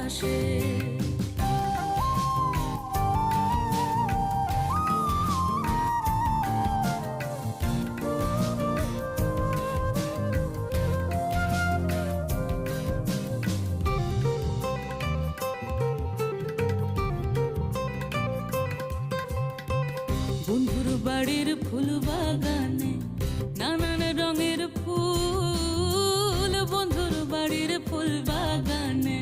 বাতাসে। বন্ধুর বাড়ির ফুল বাগানে নানান রঙের ফুল, বন্ধুর বাড়ির ফুল বাগানে